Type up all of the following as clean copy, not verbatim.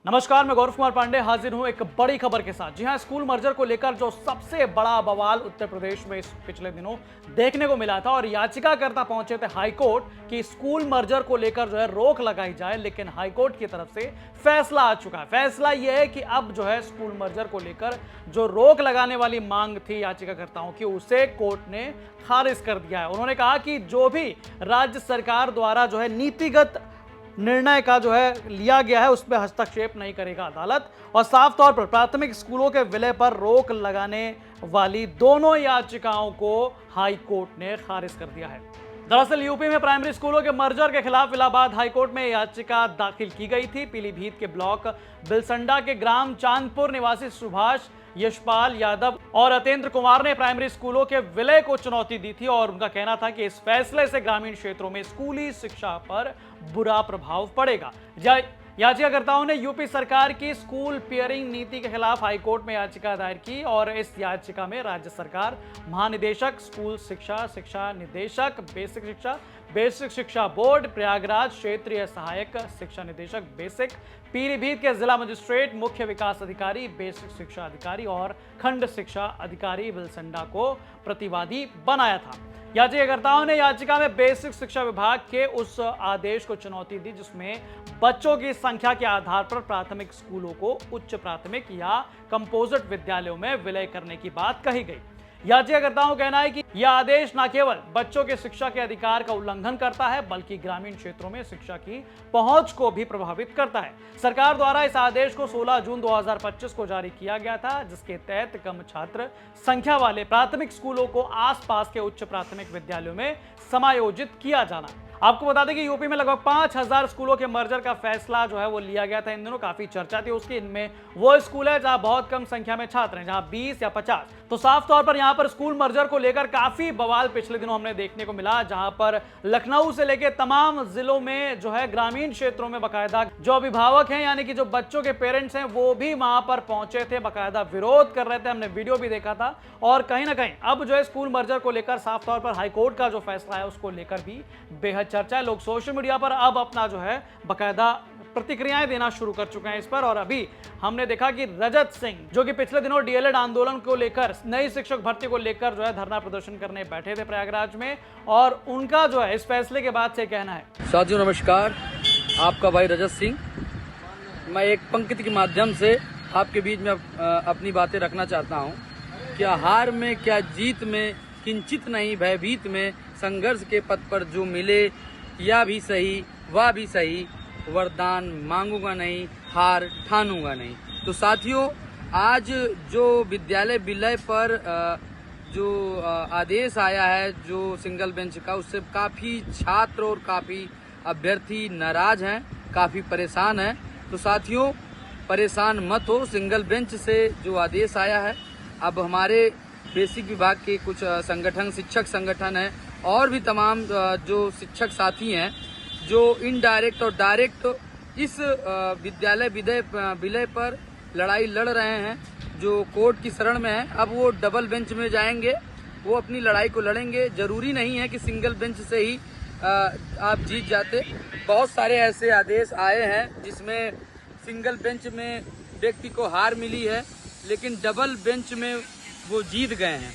नमस्कार, मैं गौरव कुमार पांडे हाजिर हूं एक बड़ी खबर के साथ। जी हां, स्कूल मर्जर को लेकर जो सबसे बड़ा बवाल उत्तर प्रदेश में इस पिछले दिनों देखने को मिला था और याचिकाकर्ता पहुंचे थे हाईकोर्ट कि स्कूल मर्जर को लेकर जो है रोक लगाई जाए, लेकिन हाईकोर्ट की तरफ से फैसला आ चुका है। फैसला यह है कि अब जो है स्कूल मर्जर को लेकर जो रोक लगाने वाली मांग थी याचिकाकर्ताओं की, उसे कोर्ट ने खारिज कर दिया है। उन्होंने कहा कि जो भी राज्य सरकार द्वारा जो है नीतिगत निर्णय का जो है लिया गया है उसमें हस्तक्षेप नहीं करेगा अदालत, और साफ तौर पर प्राथमिक स्कूलों के विलय पर रोक लगाने वाली दोनों याचिकाओं को हाई कोर्ट ने खारिज कर दिया है। दरअसल यूपी में प्राइमरी स्कूलों के मर्जर के खिलाफ इलाहाबाद हाईकोर्ट में याचिका दाखिल की गई थी। पीलीभीत के ब्लॉक बिलसंडा के ग्राम चांदपुर निवासी सुभाष यशपाल यादव और अतेंद्र कुमार ने प्राइमरी स्कूलों के विलय को चुनौती दी थी और उनका कहना था कि इस फैसले से ग्रामीण क्षेत्रों में स्कूली शिक्षा पर बुरा प्रभाव पड़ेगा। याचिकाकर्ताओं ने यूपी सरकार की स्कूल पेयरिंग नीति के खिलाफ हाईकोर्ट में याचिका दायर की और इस याचिका में राज्य सरकार, महानिदेशक स्कूल शिक्षा, शिक्षा निदेशक बेसिक शिक्षा बोर्ड, प्रयागराज क्षेत्रीय सहायक शिक्षा निदेशक बेसिक, पीलीभीत के जिला मजिस्ट्रेट, मुख्य विकास अधिकारी, बेसिक शिक्षा अधिकारी और खंड शिक्षा अधिकारी बिलसंडा को प्रतिवादी बनाया था। याचिकाकर्ताओं ने याचिका में बेसिक शिक्षा विभाग के उस आदेश को चुनौती दी जिसमें बच्चों की संख्या के आधार पर प्राथमिक स्कूलों को उच्च प्राथमिक या कंपोजिट विद्यालयों में विलय करने की बात कही गई। याचिकाकर्ताओं का कहना है कि यह आदेश न केवल बच्चों के शिक्षा के अधिकार का उल्लंघन करता है बल्कि ग्रामीण क्षेत्रों में शिक्षा की पहुंच को भी प्रभावित करता है। सरकार द्वारा इस आदेश को 16 जून 2025 को जारी किया गया था, जिसके तहत कम छात्र संख्या वाले प्राथमिक स्कूलों को आसपास के उच्च प्राथमिक विद्यालयों में समायोजित किया जाना। आपको बता दें कि यूपी में लगभग 5000 स्कूलों के मर्जर का फैसला जो है वो लिया गया था। इन दिनों काफी चर्चा थी उसकी। इनमें वो स्कूल है जहां बहुत कम संख्या में छात्र हैं, जहां 20 या 50। तो साफ तौर पर यहां पर स्कूल मर्जर को लेकर काफी बवाल पिछले दिनों हमने देखने को मिला, जहां पर लखनऊ से लेकर तमाम जिलों में जो है ग्रामीण क्षेत्रों में बाकायदा जो अभिभावक हैं यानी कि जो बच्चों के पेरेंट्स हैं वो भी वहां पर पहुंचे थे, बाकायदा विरोध कर रहे थे। हमने वीडियो भी देखा था और कहीं ना कहीं अब जो है स्कूल मर्जर को लेकर साफ तौर पर हाईकोर्ट का जो फैसला है उसको लेकर भी बेहद चर्चा है। लोग सोशल मीडिया पर अब अपना जो है बाकायदा प्रतिक्रियाएं देना शुरू कर चुके हैं इस पर। और अभी हमने देखा कि रजत सिंह जो कि पिछले दिनों डीएलएड आंदोलन को लेकर, नई शिक्षक भर्ती को लेकर जो है धरना प्रदर्शन करने बैठे थे प्रयागराज में, और उनका जो है इस फैसले के बाद से कहना है। साथियों नमस्कार, आपका भाई रजत सिंह। मैं एक पंक्ति के माध्यम से आपके बीच में अपनी बातें रखना चाहता हूँ। क्या हार में क्या जीत में किंचित नहीं भयभीत में, संघर्ष के पथ पर जो मिले या भी सही वह भी सही, वरदान मांगूंगा नहीं हार ठानूंगा नहीं। तो साथियों, आज जो विद्यालय विलय पर जो आदेश आया है जो सिंगल बेंच का, उससे काफ़ी छात्र और काफ़ी अभ्यर्थी नाराज हैं, काफ़ी परेशान हैं। तो साथियों, परेशान मत हो। सिंगल बेंच से जो आदेश आया है, अब हमारे बेसिक विभाग के कुछ संगठन, शिक्षक संगठन हैं और भी तमाम जो शिक्षक साथी हैं जो इनडायरेक्ट और डायरेक्ट इस विद्यालय विलय पर लड़ाई लड़ रहे हैं, जो कोर्ट की शरण में है, अब वो डबल बेंच में जाएंगे, वो अपनी लड़ाई को लड़ेंगे। जरूरी नहीं है कि सिंगल बेंच से ही आप जीत जाते। बहुत सारे ऐसे आदेश आए हैं जिसमें सिंगल बेंच में व्यक्ति को हार मिली है लेकिन डबल बेंच में वो जीत गए हैं।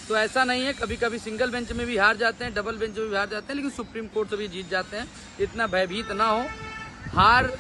तो ऐसा नहीं है, कभी कभी सिंगल बेंच में भी हार जाते हैं, डबल बेंच में भी हार जाते हैं, लेकिन सुप्रीम कोर्ट से भी जीत जाते हैं। इतना भयभीत ना हो, हार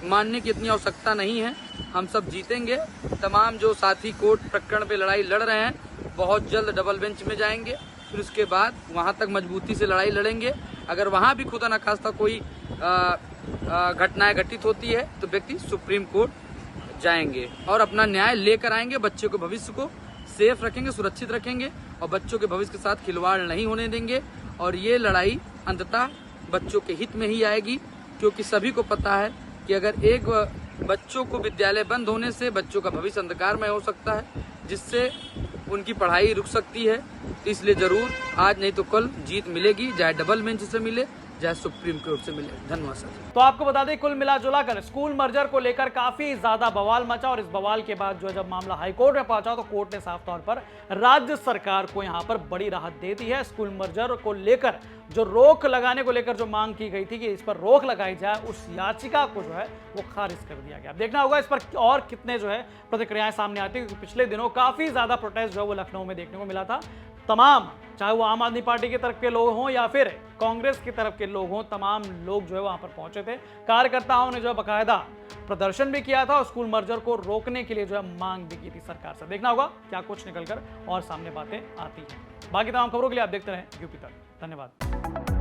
मानने की इतनी आवश्यकता नहीं है, हम सब जीतेंगे। तमाम जो साथी कोर्ट प्रकरण पे लड़ाई लड़ रहे हैं बहुत जल्द डबल बेंच में जाएंगे, फिर उसके बाद वहाँ तक मजबूती से लड़ाई लड़ेंगे। अगर वहाँ भी खुदा न खास्ता कोई घटनाएं घटित होती है तो व्यक्ति सुप्रीम कोर्ट जाएंगे और अपना न्याय लेकर आएंगे। बच्चों के भविष्य को सेफ रखेंगे, सुरक्षित रखेंगे और बच्चों के भविष्य के साथ खिलवाड़ नहीं होने देंगे। और ये लड़ाई अंततः बच्चों के हित में ही आएगी, क्योंकि सभी को पता है कि अगर एक बच्चों को विद्यालय बंद होने से बच्चों का भविष्य अंधकार में हो सकता है, जिससे उनकी पढ़ाई रुक सकती है। तो इसलिए जरूर आज नहीं तो कल जीत मिलेगी, चाहे डबल बेंच से मिले चाहे सुप्रीम कोर्ट से मिले। धन्यवाद सर। तो आपको बता दें, कुल मिला जुला कर स्कूल मर्जर को लेकर काफी ज्यादा बवाल मचा और इस बवाल के बाद जो है जब मामला हाईकोर्ट में पहुंचा तो कोर्ट ने साफ तौर पर राज्य सरकार को यहां पर बड़ी राहत दे दी है। स्कूल मर्जर को लेकर जो रोक लगाने को लेकर जो मांग की गई थी कि इस पर रोक लगाई जाए, उस याचिका को जो है वो खारिज कर दिया गया। देखना होगा इस पर और कितने जो है प्रतिक्रियाएं सामने आती है, क्योंकि पिछले दिनों काफी ज्यादा प्रोटेस्ट जो है वो लखनऊ में देखने को मिला था। तमाम, चाहे वो आम आदमी पार्टी की तरफ के लोग हों या फिर कांग्रेस की तरफ के लोग हों, तमाम लोग जो है वहां पर पहुंचे थे। कार्यकर्ताओं ने जो है बाकायदा प्रदर्शन भी किया था और स्कूल मर्जर को रोकने के लिए जो है मांग भी की थी सरकार से। देखना होगा क्या कुछ निकलकर और सामने बातें आती हैं। बाकी तमाम खबरों के लिए आप देखते रहें यूपी तक। धन्यवाद।